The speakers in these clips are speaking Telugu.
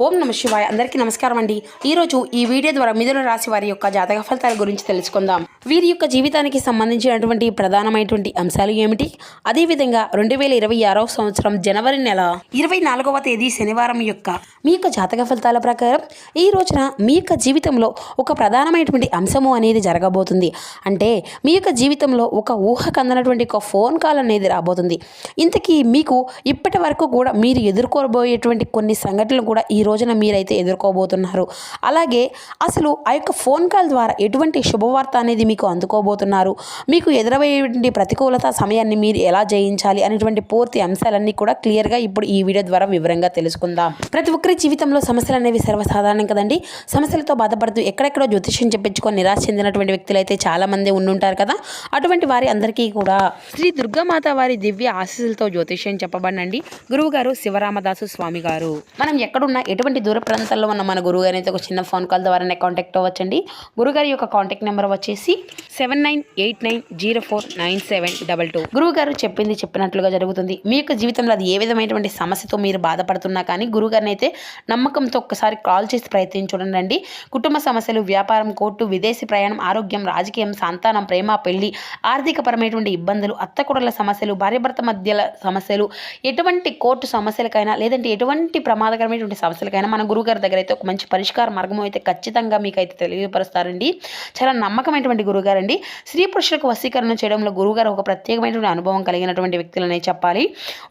ఓం నమ శివాయ. అందరికీ నమస్కారం అండి. ఈరోజు ఈ వీడియో ద్వారా మిథున రాశి వారి యొక్క జాతక ఫలితాల గురించి తెలుసుకుందాం. వీరి యొక్క జీవితానికి సంబంధించినటువంటి ప్రధానమైనటువంటి అంశాలు ఏమిటి, అదేవిధంగా 2026 సంవత్సరం జనవరి నెల 24వ తేదీ శనివారం యొక్క మీ యొక్క జాతక ఫలితాల ప్రకారం ఈ రోజున మీ యొక్క జీవితంలో ఒక ప్రధానమైనటువంటి అంశము అనేది జరగబోతుంది. అంటే మీ యొక్క జీవితంలో ఒక ఊహకందనటువంటి ఒక ఫోన్ కాల్ అనేది రాబోతుంది. ఇంతకీ మీకు ఇప్పటి వరకు కూడా మీరు ఎదుర్కోబోయేటువంటి కొన్ని సంఘటనలు కూడా ఈ రోజున మీరైతే ఎదుర్కోబోతున్నారు. అలాగే అసలు ఆ యొక్క ఫోన్ కాల్ ద్వారా ఎటువంటి శుభవార్త అనేది మీకు అందుకోబోతున్నారు, మీకు ఎదురయ్యేటువంటి ప్రతికూలత సమయాన్ని మీరు ఎలా జయించాలి అనేటువంటి పూర్తి అంశాలన్నీ కూడా క్లియర్గా ఇప్పుడు ఈ వీడియో ద్వారా వివరంగా తెలుసుకుందాం. ప్రతి ఒక్కరి జీవితంలో సమస్యలు అనేవి సర్వసాధారణం కదండి. సమస్యలతో బాధపడుతూ ఎక్కడెక్కడో జ్యోతిష్యం చెప్పించుకొని నిరాశ చెందినటువంటి వ్యక్తులు అయితే చాలా మంది ఉండుంటారు కదా. అటువంటి వారి అందరికీ కూడా శ్రీ దుర్గామాత వారి దివ్య ఆశీస్సులతో జ్యోతిష్యం చెప్పబడినండి గురువు గారు శివరామదాసు స్వామి గారు. మనం ఎక్కడున్నా ఎటువంటి దూర ప్రాంతాల్లో ఉన్న మన గురువు గారిని అయితే ఒక చిన్న ఫోన్ కాల్ ద్వారానే కాంటాక్ట్ అవ్వచ్చండి. గురుగారి యొక్క కాంటాక్ట్ నెంబర్ వచ్చేసి 7989049722. గురువు గారు చెప్పింది చెప్పినట్లుగా జరుగుతుంది. మీ యొక్క జీవితంలో అది ఏ విధమైనటువంటి సమస్యతో మీరు బాధపడుతున్నా కానీ గురుగారిని అయితే నమ్మకంతో ఒక్కసారి కాల్ చేసి ప్రయత్నించి చూడండి. కుటుంబ సమస్యలు, వ్యాపారం, కోర్టు, విదేశీ ప్రయాణం, ఆరోగ్యం, రాజకీయం, సంతానం, ప్రేమ, పెళ్లి, ఆర్థికపరమైనటువంటి ఇబ్బందులు, అత్తకొడల సమస్యలు, భార్యాభర్త మధ్యల సమస్యలు, ఎటువంటి కోర్టు సమస్యలకైనా లేదంటే ఎటువంటి ప్రమాదకరమైనటువంటి సమస్యలకైనా మన గురుగారి దగ్గర అయితే ఒక మంచి పరిష్కార మార్గం అయితే ఖచ్చితంగా మీకు అయితే తెలియపరుస్తారండి. చాలా నమ్మకమైనటువంటి గురుగారు అండి. స్త్రీ పురుషులకు వశీకరణ చేయడంలో గురుగారు ఒక ప్రత్యేకమైనటువంటి అనుభవం కలిగినటువంటి వ్యక్తులనే చెప్పాలి.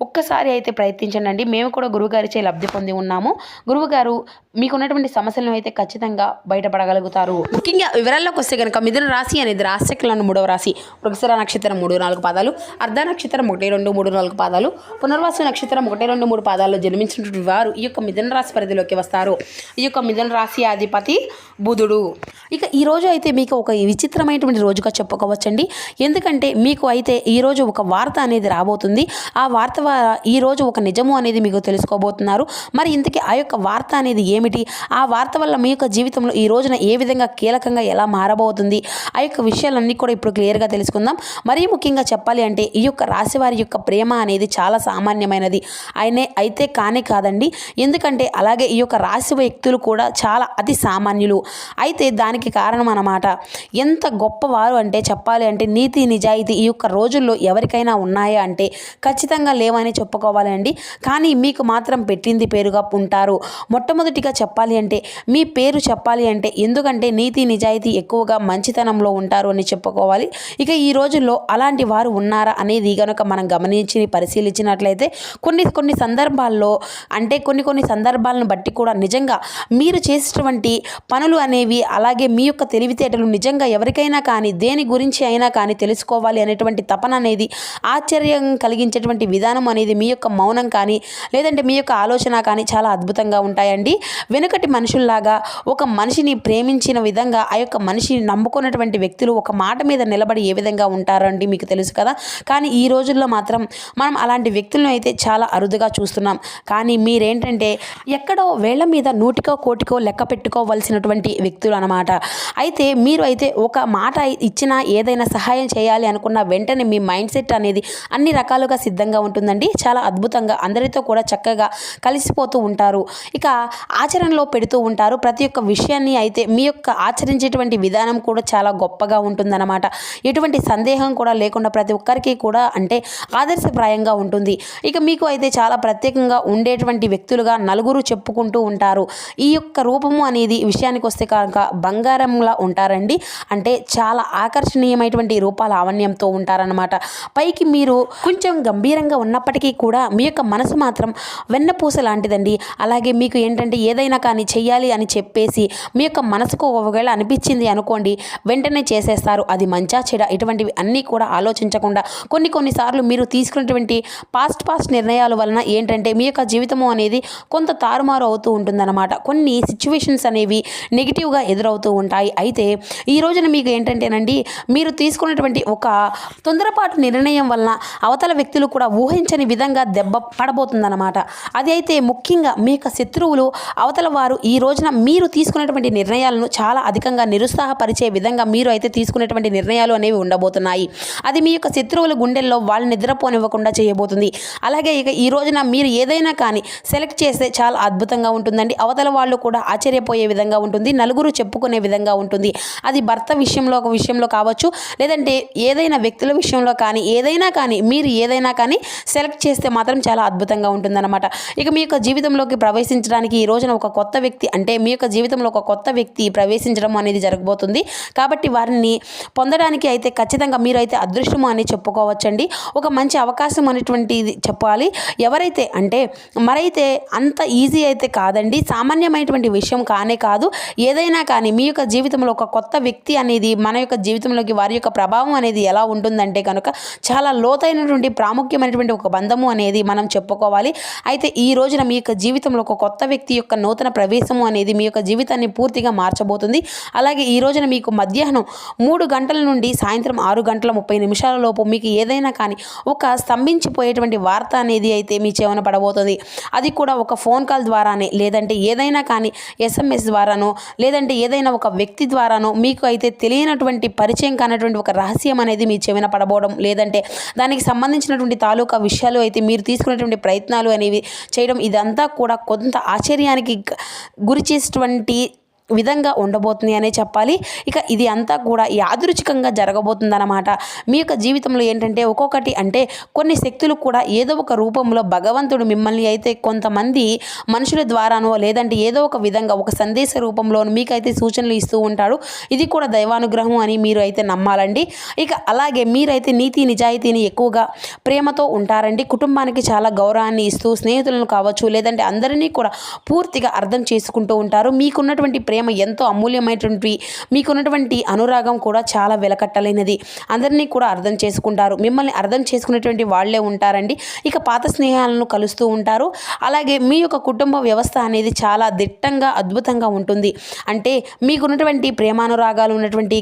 ఒక్కసారి అయితే ప్రయత్నించండి. మేము కూడా గురుగారిచే లబ్ధి పొంది ఉన్నాము. గురువుగారు మీకున్నటువంటి సమస్యలను అయితే ఖచ్చితంగా బయటపడగలుగుతారు. ముఖ్యంగా వివరాల్లోకి వస్తే కనుక మిథున రాశి అనేది రాశిచక్రంలో 3వ రాశి. మృగశిర నక్షత్రం 3-4 పాదాలు, అర్ధ నక్షత్రం 1-2-3-4 పాదాలు, పునర్వాసు నక్షత్రం 1-2-3 పాదాల్లో జన్మించినటువంటి వారు ఈ యొక్క మిథున రాశి పరిధిలోకి వస్తారు. ఈ యొక్క మిథున రాశి అధిపతి బుధుడు. ఇక ఈరోజు అయితే మీకు ఒక విచిత్రమైనటువంటి రోజుగా చెప్పుకోవచ్చండి. ఎందుకంటే మీకు అయితే ఈరోజు ఒక వార్త అనేది రాబోతుంది. ఆ వార్త ఈరోజు ఒక నిజము అనేది మీకు తెలుసుకోబోతున్నారు. మరి ఇంతకీ ఆ యొక్క వార్త అనేది ఏమిటి, ఆ వార్త వల్ల మీ యొక్క జీవితంలో ఈ రోజున ఏ విధంగా కీలకంగా ఎలా మారబోతుంది, ఆ యొక్క విషయాలన్నీ కూడా ఇప్పుడు క్లియర్గా తెలుసుకుందాం. మరీ ముఖ్యంగా చెప్పాలి అంటే ఈ యొక్క రాశి వారి యొక్క ప్రేమ అనేది చాలా సామాన్యమైనది అయితే కాదండి. ఎందుకంటే అలాగే ఈ యొక్క రాశి వ్యక్తులు కూడా చాలా అతి సామాన్యులు. అయితే దానికి కారణం అన్నమాట. ఎంత గొప్పవారు అంటే చెప్పాలి అంటే నీతి నిజాయితీ ఈ యొక్క రోజుల్లో ఎవరికైనా ఉన్నాయా అంటే ఖచ్చితంగా లేవని చెప్పుకోవాలండి. కానీ మీకు మాత్రం పెట్టింది పేరుగా ఉంటారు. మొట్టమొదటిగా చెప్పాలి అంటే మీ పేరు చెప్పాలి అంటే ఎందుకంటే నీతి నిజాయితీ ఎక్కువగా మంచితనంలో ఉంటారు అని చెప్పుకోవాలి. ఇక ఈ రోజుల్లో అలాంటి వారు ఉన్నారా అనేది కనుక మనం గమనించి పరిశీలించినట్లయితే కొన్ని సందర్భాల్లో అంటే కొన్ని సందర్భాలను బట్టి కూడా నిజంగా మీరు చేసేటువంటి పనులు అనేవి అలాగే మీ యొక్క తెలివితేటలు నిజంగా ఎవరికైనా కానీ దేని గురించి అయినా కానీ తెలుసుకోవాలి అనేటువంటి తపన అనేది ఆశ్చర్యం కలిగించేటువంటి విధానం అనేది మీ యొక్క మౌనం కానీ లేదంటే మీ యొక్క ఆలోచన కానీ చాలా అద్భుతంగా ఉంటాయండి. వెనుకటి మనుషుల్లాగా ఒక మనిషిని ప్రేమించిన విధంగా ఆ యొక్క మనిషిని నమ్ముకున్నటువంటి వ్యక్తులు ఒక మాట మీద నిలబడి ఏ విధంగా ఉంటారండి మీకు తెలుసు కదా. కానీ ఈ రోజుల్లో మాత్రం మనం అలాంటి వ్యక్తులను అయితే చాలా అరుదుగా చూస్తున్నాం. కానీ మీరేంటంటే ఎక్కడో వేళ్ల మీద 100కో 1,00,000కో లెక్క పెట్టుకోవాల్సినటువంటి వ్యక్తులు అన్నమాట. అయితే మీరు అయితే ఒక మాట ఇచ్చినా ఏదైనా సహాయం చేయాలి అనుకున్న వెంటనే మీ మైండ్ సెట్ అనేది అన్ని రకాలుగా సిద్ధంగా ఉంటుందండి. చాలా అద్భుతంగా అందరితో కూడా చక్కగా కలిసిపోతూ ఉంటారు. ఇక ఆచరణలో పెడుతూ ఉంటారు. ప్రతి ఒక్క విషయాన్ని అయితే మీ యొక్క ఆచరించేటువంటి విధానం కూడా చాలా గొప్పగా ఉంటుందన్నమాట. ఎటువంటి సందేహం కూడా లేకుండా ప్రతి ఒక్కరికి కూడా అంటే ఆదర్శప్రాయంగా ఉంటుంది. ఇక మీకు అయితే చాలా ప్రత్యేకంగా ఉండేటువంటి వ్యక్తులుగా నలుగురు చెప్పుకుంటూ ఉంటారు. ఈ యొక్క రూపము అనేది విషయానికి వస్తే కనుక బంగారంలా ఉంటారండి. అంటే చాలా ఆకర్షణీయమైనటువంటి రూపాల లావణ్యంతో ఉంటారనమాట. పైకి మీరు కొంచెం గంభీరంగా ఉన్నప్పటికీ కూడా మీ యొక్క మనసు మాత్రం వెన్నపూస లాంటిదండి. అలాగే మీకు ఏంటంటే ఏదైనా కానీ చెయ్యాలి అని చెప్పేసి మీ యొక్క మనసుకు ఒకవేళ అనిపించింది అనుకోండి వెంటనే చేసేస్తారు. అది మంచా చెడ ఇటువంటివి అన్నీ కూడా ఆలోచించకుండా కొన్నిసార్లు మీరు తీసుకున్నటువంటి పాస్ట్ నిర్ణయాల వలన ఏంటంటే మీ యొక్క జీవితము అనేది కొంత తారుమారు అవుతూ ఉంటుందన్నమాట. కొన్ని సిచ్యువేషన్స్ అనేవి నెగిటివ్గా ఎదురవుతూ ఉంటాయి. అయితే ఈ రోజున మీకు ఏంటంటేనండి, మీరు తీసుకున్నటువంటి ఒక తొందరపాటు నిర్ణయం వలన అవతల వ్యక్తులు కూడా ఊహించని విధంగా దెబ్బ పడబోతుందన్నమాట. అది అయితే ముఖ్యంగా మీ యొక్క శత్రువులు అవతల వారు ఈ రోజున మీరు తీసుకున్నటువంటి నిర్ణయాలను చాలా అధికంగా నిరుత్సాహపరిచే విధంగా మీరు అయితే తీసుకునేటువంటి నిర్ణయాలు అనేవి ఉండబోతున్నాయి. అది మీ యొక్క శత్రువుల గుండెల్లో వాళ్ళు నిద్రపోనివ్వకుండా చేయబోతుంది. అలాగే ఇక ఈ రోజున మీరు ఏదైనా కానీ సెలెక్ట్ చేస్తే చాలా అద్భుతంగా ఉంటుందండి. అవతల వాళ్ళు కూడా ఆశ్చర్యపోయే విధంగా ఉంటుంది, నలుగురు చెప్పుకునే విధంగా ఉంటుంది. అది భర్త విషయంలో కావచ్చు, లేదంటే ఏదైనా వ్యక్తుల విషయంలో కానీ మీరు ఏదైనా కానీ సెలెక్ట్ చేస్తే మాత్రం చాలా అద్భుతంగా ఉంటుందన్నమాట. ఇక మీ యొక్క జీవితంలోకి ప్రవేశించడానికి ఈ రోజున ఒక కొత్త వ్యక్తి, అంటే మీ యొక్క జీవితంలో ఒక కొత్త వ్యక్తి ప్రవేశించడం అనేది జరగబోతుంది. కాబట్టి వారిని పొందడానికి అయితే ఖచ్చితంగా మీరు అయితే అదృష్టము అని చెప్పుకోవచ్చండి. ఒక మంచి అవకాశం అనేటువంటిది చెప్పాలి. ఎవరైతే అంటే మరైతే అంత ఈజీ అయితే కాదండి, సామాన్యమైనటువంటి విషయం కానే కాదు. ఏదైనా కానీ మీ యొక్క జీవితంలో ఒక కొత్త వ్యక్తి అనేది మన యొక్క జీవితంలోకి వారి యొక్క ప్రభావం అనేది ఎలా ఉంటుందంటే కనుక చాలా లోతైనటువంటి ప్రాముఖ్యమైనటువంటి ఒక బంధము అనేది మనం చెప్పుకోవాలి. అయితే ఈ రోజున మీ యొక్క జీవితంలో ఒక కొత్త వ్యక్తి యొక్క నూతన ప్రవేశము అనేది మీ యొక్క జీవితాన్ని పూర్తిగా మార్చబోతుంది. అలాగే ఈ రోజున మీకు మధ్యాహ్నం 3 గంటల నుండి సాయంత్రం 6 గంటల 30 నిమిషాల లోపు మీకు ఏదైనా కానీ ఒక స్తంభించిపోయేటువంటి వార్త అనేది అయితే మీ చెవిన పడబోతుంది. అది కూడా ఒక ఫోన్ కాల్ ద్వారానే, లేదంటే ఏదైనా కానీ SMS ద్వారానో, లేదంటే ఏదైనా ఒక వ్యక్తి ద్వారానో మీకు అయితే తెలియనటువంటి పరిచయం కానటువంటి ఒక రహస్యం అనేది మీ చెవిన పడబోవడం, లేదంటే దానికి సంబంధించినటువంటి తాలూకా విషయాలు అయితే మీరు తీసుకునేటువంటి ప్రయత్నాలు అనేవి చేయడం, ఇదంతా కూడా కొంత ఆశ్చర్యానికి గురి చేసేటువంటి విధంగా ఉండబోతుంది అనే చెప్పాలి. ఇక ఇది అంతా కూడా యాదృచ్ఛికంగా జరగబోతుందన్నమాట. మీ యొక్క జీవితంలో ఏంటంటే ఒక్కొక్కటి అంటే కొన్ని శక్తులు కూడా ఏదో ఒక రూపంలో భగవంతుడు మిమ్మల్ని అయితే కొంతమంది మనుషుల ద్వారానో, లేదంటే ఏదో ఒక విధంగా ఒక సందేశ రూపంలోనూ మీకైతే సూచనలు ఇస్తూ ఉంటాడు. ఇది కూడా దైవానుగ్రహం అని మీరు అయితే నమ్మాలండి. ఇక అలాగే మీరైతే నీతి నిజాయితీని ఎక్కువగా ప్రేమతో ఉంటారండి. కుటుంబానికి చాలా గౌరవాన్ని ఇస్తూ, స్నేహితులను కావచ్చు, లేదంటే అందరినీ కూడా పూర్తిగా అర్థం చేసుకుంటూ ఉంటారు. మీకున్నటువంటి ప్రేమ ఎంతో అమూల్యమైనటువంటి, మీకున్నటువంటి అనురాగం కూడా చాలా వెలకట్టలేనిది. అందరినీ కూడా అర్థం చేసుకుంటారు. మిమ్మల్ని అర్థం చేసుకునేటువంటి వాళ్ళే ఉంటారండి. ఇక పాత స్నేహాలను కలుస్తూ ఉంటారు. అలాగే మీ యొక్క కుటుంబ వ్యవస్థ అనేది చాలా దిట్టంగా అద్భుతంగా ఉంటుంది. అంటే మీకున్నటువంటి ప్రేమానురాగాలు ఉన్నటువంటి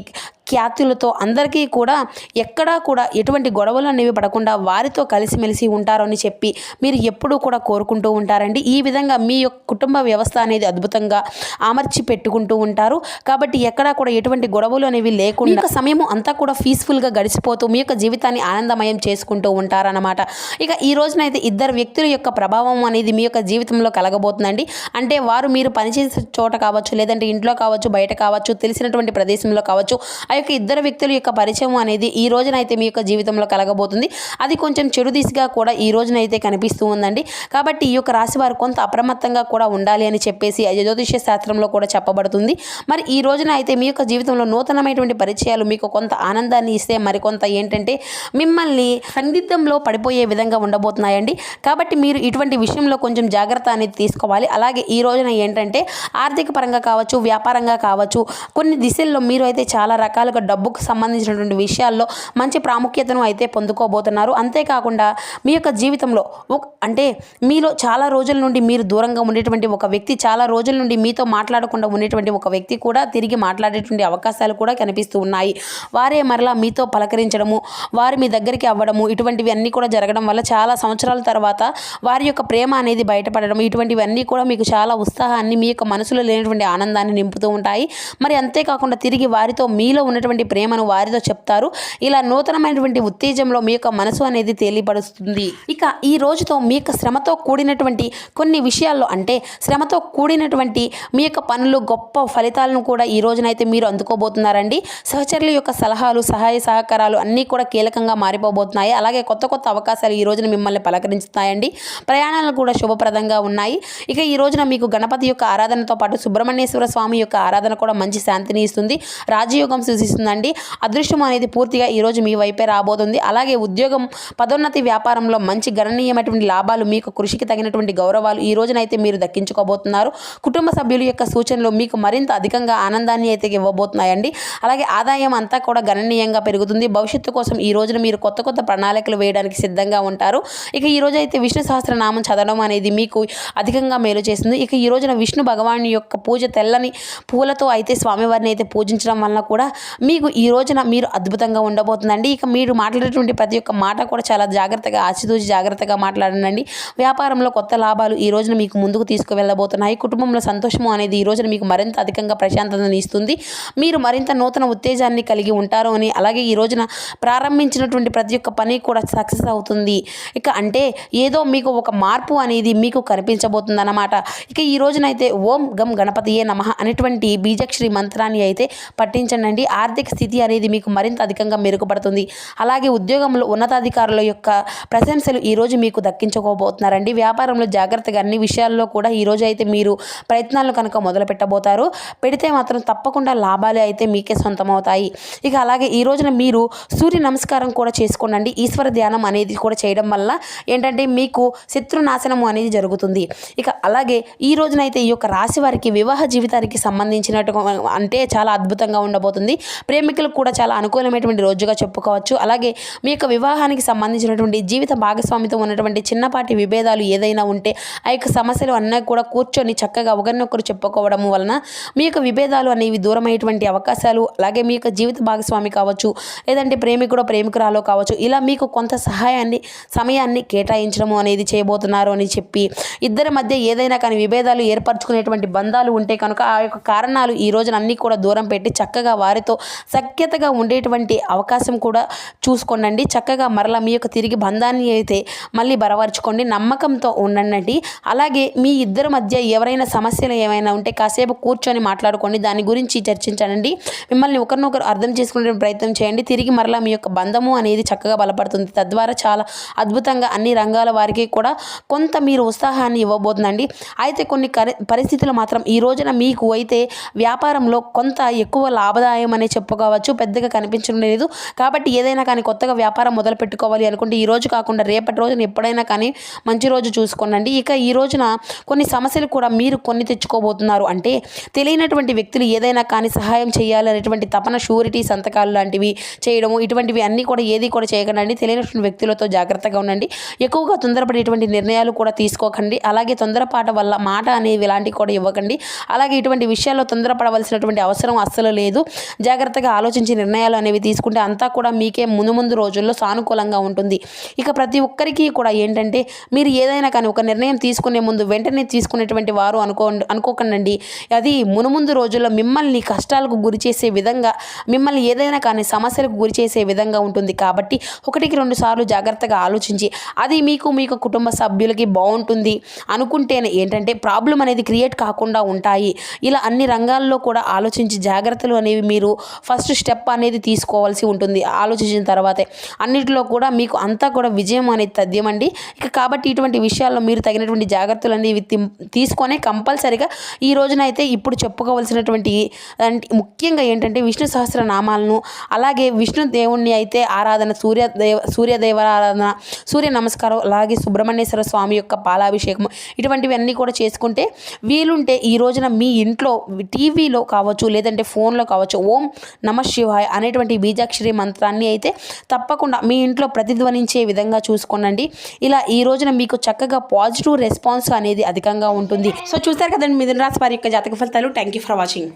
ఖ్యాతులతో అందరికీ కూడా ఎక్కడా కూడా ఎటువంటి గొడవలు అనేవి పడకుండా వారితో కలిసిమెలిసి ఉంటారని చెప్పి మీరు ఎప్పుడూ కూడా కోరుకుంటూ ఉంటారండి. ఈ విధంగా మీ యొక్క కుటుంబ వ్యవస్థ అనేది అద్భుతంగా అమర్చి పెట్టుకుంటూ ఉంటారు. కాబట్టి ఎక్కడా కూడా ఎటువంటి గొడవలు అనేవి లేకుండా ఇక సమయం అంతా కూడా పీస్ఫుల్గా గడిచిపోతూ మీ యొక్క జీవితాన్ని ఆనందమయం చేసుకుంటూ ఉంటారన్నమాట. ఇక ఈ రోజునైతే ఇద్దరు వ్యక్తుల యొక్క ప్రభావం అనేది మీ యొక్క జీవితంలో కలగబోతుందండి. అంటే వారు మీరు పనిచేసే చోట కావచ్చు, లేదంటే ఇంట్లో కావచ్చు, బయట కావచ్చు, తెలిసినటువంటి ప్రదేశంలో కావచ్చు, ఆ యొక్క ఇద్దరు వ్యక్తుల యొక్క పరిచయం అనేది ఈ రోజునైతే మీ యొక్క జీవితంలో కలగబోతుంది. అది కొంచెం చెడు దిశగా కూడా ఈ రోజునైతే కనిపిస్తూ ఉందండి. కాబట్టి ఈ యొక్క రాశి వారు కొంత అప్రమత్తంగా కూడా ఉండాలి అని చెప్పేసి జ్యోతిష్య శాస్త్రంలో కూడా చెప్పబడుతుంది. మరి ఈ రోజున అయితే మీ యొక్క జీవితంలో నూతనమైనటువంటి పరిచయాలు మీకు కొంత ఆనందాన్ని ఇస్తే, మరికొంత ఏంటంటే మిమ్మల్ని సందిగ్ధంలో పడిపోయే విధంగా ఉండబోతున్నాయండి. కాబట్టి మీరు ఇటువంటి విషయంలో కొంచెం జాగ్రత్త అనేది తీసుకోవాలి. అలాగే ఈ రోజున ఏంటంటే ఆర్థిక పరంగా కావచ్చు, వ్యాపారంగా కావచ్చు, కొన్ని దిశల్లో మీరు అయితే చాలా రకాలుగా డబ్బుకు సంబంధించినటువంటి విషయాల్లో మంచి ప్రాముఖ్యతను అయితే పొందుకోబోతున్నారు. అంతేకాకుండా మీ యొక్క జీవితంలో అంటే మీలో చాలా రోజుల నుండి మీరు దూరంగా ఉండేటువంటి ఒక వ్యక్తి, చాలా రోజుల నుండి మీతో మాట్లాడకుండా ఉండేటువంటి ఒక వ్యక్తి కూడా తిరిగి మాట్లాడేటువంటి అవకాశాలు కూడా కనిపిస్తూ ఉన్నాయి. వారే మరలా మీతో పలకరించడము, వారు మీ దగ్గరికి అవ్వడము, ఇటువంటివి అన్నీ కూడా జరగడం వల్ల చాలా సంవత్సరాల తర్వాత వారి యొక్క ప్రేమ అనేది బయటపడడం, ఇటువంటివన్నీ కూడా మీకు చాలా ఉత్సాహాన్ని, మీ యొక్క మనసులో లేనటువంటి ఆనందాన్ని నింపుతూ ఉంటాయి. మరి అంతేకాకుండా తిరిగి వారితో మీలో ఉన్నటువంటి ప్రేమను వారితో చెప్తారు. ఇలా నూతనమైనటువంటి ఉత్తేజంలో మీ యొక్క మనసు అనేది తేలిపడుతుంది. ఇక ఈ రోజుతో మీ యొక్క శ్రమతో కూడినటువంటి కొన్ని విషయాల్లో, అంటే శ్రమతో కూడినటువంటి మీ యొక్క పనులు గొప్ప ఫలితాలను కూడా ఈ రోజునైతే మీరు అందుకోబోతున్నారండి. సహచరుల యొక్క సలహాలు, సహాయ సహకారాలు అన్నీ కూడా కీలకంగా మారిపోబోతున్నాయి. అలాగే కొత్త కొత్త అవకాశాలు ఈ రోజున మిమ్మల్ని పలకరించుతాయండి. ప్రయాణాలు కూడా శుభప్రదంగా ఉన్నాయి. ఇక ఈ రోజున మీకు గణపతి యొక్క ఆరాధనతో పాటు సుబ్రహ్మణ్యేశ్వర స్వామి యొక్క ఆరాధన కూడా మంచి శాంతిని ఇస్తుంది. రాజయోగం సూచిస్తుందండి. అదృష్టం అనేది పూర్తిగా ఈరోజు మీ వైపే రాబోతుంది. అలాగే ఉద్యోగం, పదోన్నతి, వ్యాపారంలో మంచి గణనీయమైనటువంటి లాభాలు, మీకు కృషికి తగినటువంటి గౌరవాలు ఈ రోజునైతే మీరు దక్కించుకోబోతున్నారు. కుటుంబ సభ్యుల యొక్క సూచనలు మీకు మరింత అధికంగా ఆనందాన్ని అయితే ఇవ్వబోతున్నాయండి. అలాగే ఆదాయం అంతా కూడా గణనీయంగా పెరుగుతుంది. భవిష్యత్తు కోసం ఈ రోజున మీరు కొత్త కొత్త ప్రణాళికలు వేయడానికి సిద్ధంగా ఉంటారు. ఇక ఈ రోజు అయితే విష్ణు సహస్రనామం చదవడం అనేది మీకు అధికంగా మేలు చేస్తుంది. ఇక ఈ రోజున విష్ణు భగవాను యొక్క పూజ, తెల్లని పూలతో అయితే స్వామివారిని అయితే పూజించడం వలన కూడా మీకు ఈ రోజున మీరు అద్భుతంగా ఉండబోతుందండి. ఇక మీరు మాట్లాడేటువంటి ప్రతి ఒక్క మాట కూడా చాలా జాగ్రత్తగా ఆచితూచి జాగ్రత్తగా మాట్లాడండి. వ్యాపారంలో కొత్త లాభాలు ఈ రోజున మీకు ముందుకు తీసుకువెళ్ళబోతున్నాయి. కుటుంబంలో సంతోషము అనేది ఈ రోజున మీకు మరింత అధికంగా ప్రశాంతతను ఇస్తుంది. మీరు మరింత నూతన ఉత్తేజాన్ని కలిగి ఉంటారు అని, అలాగే ఈ రోజున ప్రారంభించినటువంటి ప్రతి ఒక్క పని కూడా సక్సెస్ అవుతుంది. ఇక అంటే ఏదో మీకు ఒక మార్పు అనేది మీకు కనిపించబోతుంది అన్నమాట. ఇక ఈ రోజునైతే ఓం గం గణపతియే నమః అనేటువంటి బీజాక్షరి మంత్రాన్ని అయితే పఠించండి. ఆర్థిక స్థితి అనేది మీకు మరింత అధికంగా మెరుగుపడుతుంది. అలాగే ఉద్యోగంలో ఉన్నతాధికారుల యొక్క ప్రశంసలు ఈరోజు మీకు దక్కించుకోబోతున్నారండి. వ్యాపారంలో జాగ్రత్తగా అన్ని విషయాల్లో కూడా ఈరోజు అయితే మీరు ప్రయత్నాలను కనుక మొదలు పెట్టబోతారు. పెడితే మాత్రం తప్పకుండా లాభాలు అయితే మీకే సొంతమవుతాయి. ఇక అలాగే ఈ రోజున మీరు సూర్య నమస్కారం కూడా చేసుకోండి. ఈశ్వర ధ్యానం అనేది కూడా చేయడం వల్ల ఏంటంటే మీకు శత్రునాశనము అనేది జరుగుతుంది. ఇక అలాగే ఈ రోజునైతే ఈ యొక్క రాశి వారికి వివాహ జీవితానికి సంబంధించినట్టు అంటే చాలా అద్భుతంగా ఉండబోతుంది. ప్రేమికులకు కూడా చాలా అనుకూలమైనటువంటి రోజుగా చెప్పుకోవచ్చు. అలాగే మీ యొక్క వివాహానికి సంబంధించినటువంటి జీవిత భాగస్వామితో ఉన్నటువంటి చిన్నపాటి విభేదాలు ఏదైనా ఉంటే ఆ యొక్క సమస్యలు అన్నీ కూడా కూర్చొని చక్కగా ఒకరినొకరు చెప్పుకోవడం వలన మీ యొక్క విభేదాలు అనేవి దూరమయ్యేటువంటి అవకాశాలు, అలాగే మీ యొక్క జీవిత భాగస్వామి కావచ్చు, లేదంటే ప్రేమికుడో ప్రేమికురాలో కావచ్చు, ఇలా మీకు కొంత సమయాన్ని కేటాయించడము అనేది చేయబోతున్నారు అని చెప్పి ఇద్దరి మధ్య ఏదైనా కానీ విభేదాలు ఏర్పరచుకునేటువంటి బంధాలు ఉంటే కనుక ఆ యొక్క కారణాలు ఈ రోజున అన్నీ కూడా దూరం పెట్టి చక్కగా వారితో సఖ్యతగా ఉండేటువంటి అవకాశం కూడా చూసుకోండి. చక్కగా మరలా మీ యొక్క తిరిగి బంధాన్ని అయితే మళ్ళీ బలపరచుకోండి. నమ్మకంతో ఉండండి. అలాగే మీ ఇద్దరి మధ్య ఎవరైనా సమస్యలు ఏమైనా ఉంటే కాసేపు కూర్చొని మాట్లాడుకోండి. దాని గురించి చర్చించండి. మిమ్మల్ని ఒకరినొకరు అర్థం చేసుకునే ప్రయత్నం చేయండి. తిరిగి మరలా మీ యొక్క బంధము అనేది చక్కగా బలపడుతుంది. తద్వారా చాలా అద్భుతంగా అన్ని రంగాల వారికి కూడా కొంత మీరు ఉత్సాహాన్ని ఇవ్వబోతుందండి. అయితే కొన్ని పరిస్థితులు మాత్రం ఈ రోజున మీకు అయితే వ్యాపారంలో కొంత ఎక్కువ లాభదాయం అనే చెప్పుకోవచ్చు. పెద్దగా కనిపించడం లేదు. కాబట్టి ఏదైనా కానీ కొత్తగా వ్యాపారం మొదలు పెట్టుకోవాలి అనుకుంటే ఈ రోజు కాకుండా రేపటి రోజున ఎప్పుడైనా కానీ మంచి రోజు చూసుకోండి. ఇక ఈ రోజున కొన్ని సమస్యలు కూడా మీరు కొన్ని తెచ్చుకోబోతున్నారు. అంటే తెలియనటువంటి వ్యక్తులు ఏదైనా కానీ సహాయం చేయాలి అనేటువంటి తపన, షూరిటీ సంతకాలు లాంటివి చేయడము, ఇటువంటివి అన్నీ కూడా ఏది కూడా చేయకండి. తెలియనటువంటి వ్యక్తులతో జాగ్రత్తగా ఉండండి. ఎక్కువగా తొందరపడేటువంటి నిర్ణయాలు కూడా తీసుకోకండి. అలాగే తొందరపాటు వల్ల మాట అనేవి ఇలాంటివి కూడా ఇవ్వకండి. అలాగే ఇటువంటి విషయాల్లో తొందరపడవలసినటువంటి అవసరం అస్సలు లేదు. జాగ్రత్తగా ఆలోచించి నిర్ణయాలు అనేవి తీసుకుంటే అంతా కూడా మీకే ముందు రోజుల్లో సానుకూలంగా ఉంటుంది. ఇక ప్రతి ఒక్కరికి కూడా ఏంటంటే మీరు ఏదైనా కానీ ఒక నిర్ణయం తీసుకునే ముందు వెంటనే తీసుకునేటువంటి వారు అనుకోకండి. అది ముందు రోజుల్లో మిమ్మల్ని కష్టాలకు గురి చేసే విధంగా, మిమ్మల్ని ఏదైనా కానీ సమస్యలకు గురి చేసే విధంగా ఉంటుంది. కాబట్టి 1-2 సార్లు జాగ్రత్తగా ఆలోచించి అది మీకు కుటుంబ సభ్యులకి బాగుంటుంది అనుకుంటేనే ఏంటంటే ప్రాబ్లం అనేది క్రియేట్ కాకుండా ఉంటాయి. ఇలా అన్ని రంగాల్లో కూడా ఆలోచించి జాగ్రత్తలు అనేవి మీరు ఫస్ట్ స్టెప్ అనేది తీసుకోవాల్సి ఉంటుంది. ఆలోచించిన తర్వాతే అన్నిటిలో కూడా మీకు అంతా కూడా విజయం అనేది తథ్యమండి. ఇక కాబట్టి ఇటువంటి విషయాల్లో మీరు తగినటువంటి జాగ్రత్తలు అనేవి తీసుకొనే కంపల్సరిగా ఈ రోజునైతే ఇప్పుడు చెప్పుకోవాల్సినటువంటి ముఖ్యంగా ఏంటంటే విష్ణు సహస్రనామాలను, అలాగే విష్ణు దేవుణ్ణి అయితే ఆరాధన, సూర్యదేవ ఆరాధన, సూర్య నమస్కారం, అలాగే సుబ్రహ్మణ్యేశ్వర స్వామి యొక్క పాలాభిషేకం, ఇటువంటివి అన్నీ కూడా చేసుకుంటే వీలుంటే ఈ రోజున మీ ఇంట్లో టీవీలో కావచ్చు, లేదంటే ఫోన్లో కావచ్చు, ఓం నమః శివాయ అనేటువంటి బీజాక్షరి మంత్రాన్ని అయితే తప్పకుండా మీ ఇంట్లో ప్రతిధ్వనించే విధంగా చూసుకోండి. ఇలా ఈ రోజున మీకు చక్కగా పాజిటివ్ రెస్పాన్స్ అనేది అధికంగా ఉంటుంది. సో చూస్తారు కదండి మిథున రాశి వారి యొక్క జాతక ఫలితాలు. Thank you for watching.